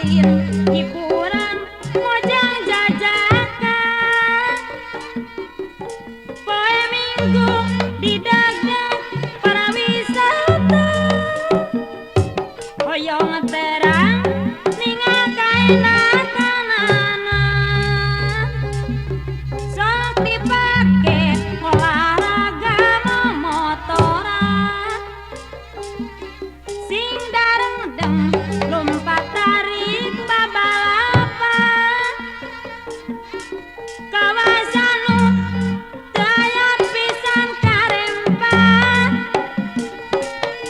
tulin hiburan mojang jajakan poe minggu didagang para wisata hoyong terang ningal kaena kanana sok dipake olahraga memotoran sing dareng-deng lompat tarik babalapan kawasan daya pisan karempan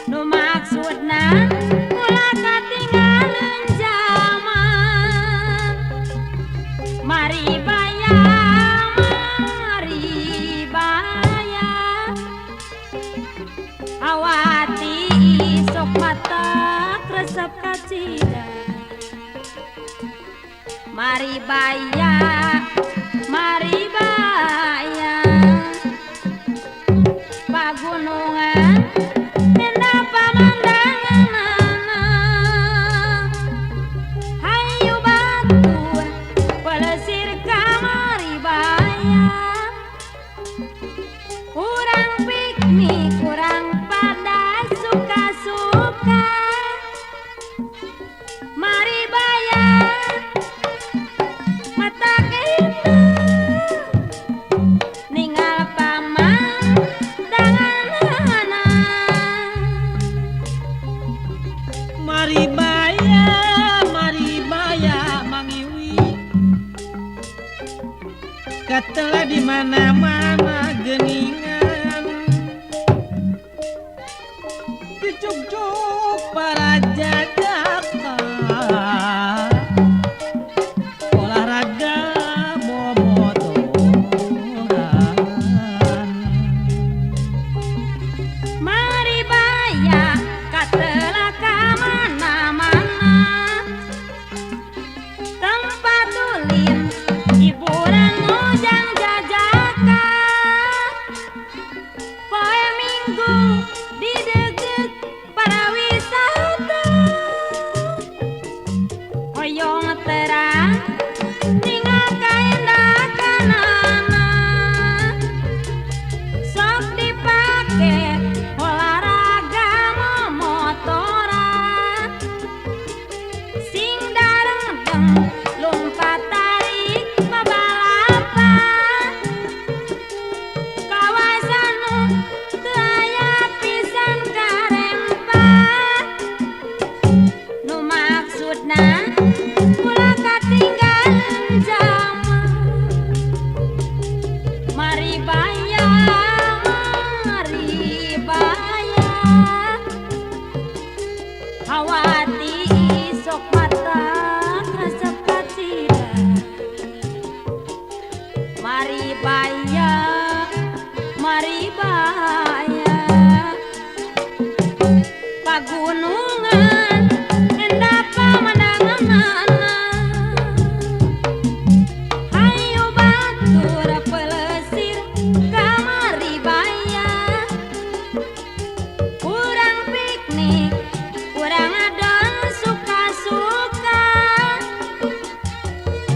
nu maksudna ulah katinggalan zaman mari bayar awati sok mata resep kacida mari bayar pagunungan indah pamandangan hayu batur pelesir kamari bayar kurang piknik kurang pada suka-suka mari bayar mata keindah ningal pamandangan mari bayar mangiwi katelah di mana-mana geningan dijuk-juk para jajakan olahraga momotoran mari bayar katelah ka mana-mana tempat tulin hiburan mojang jajakan poe minggu dideget para wisata hoyong terang ningal kaendah kanana sok dipake olahraga memotoran sing dareng-deng lompat tarik babalapan kawasan daya pisan karempan nu maksudna ulah katinggalan zaman mari bayar awati sok mata resep kacida mari bayar pagunungan endah pamandangan hayu batur pelesir kamari bayar kurang piknik kurang ada suka-suka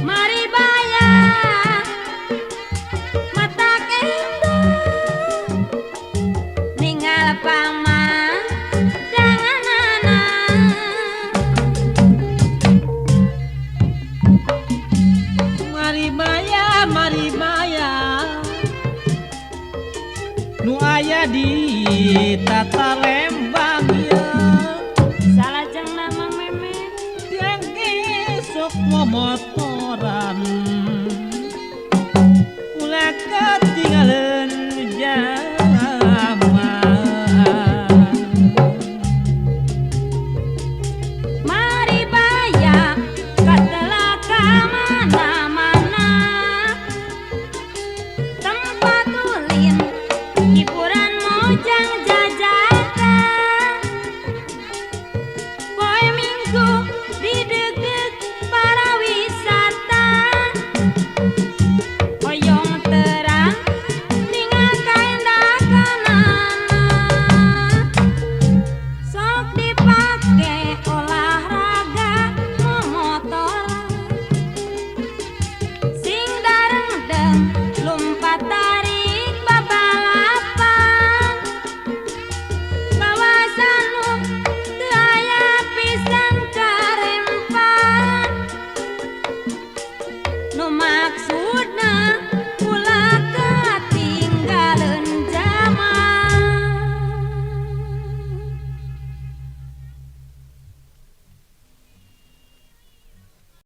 mari bayar mata keindah ningal pamandangan mari bayar nu aya di tata Lembang ya salajeng nama memet yang sok momotoran ulah ketinggalan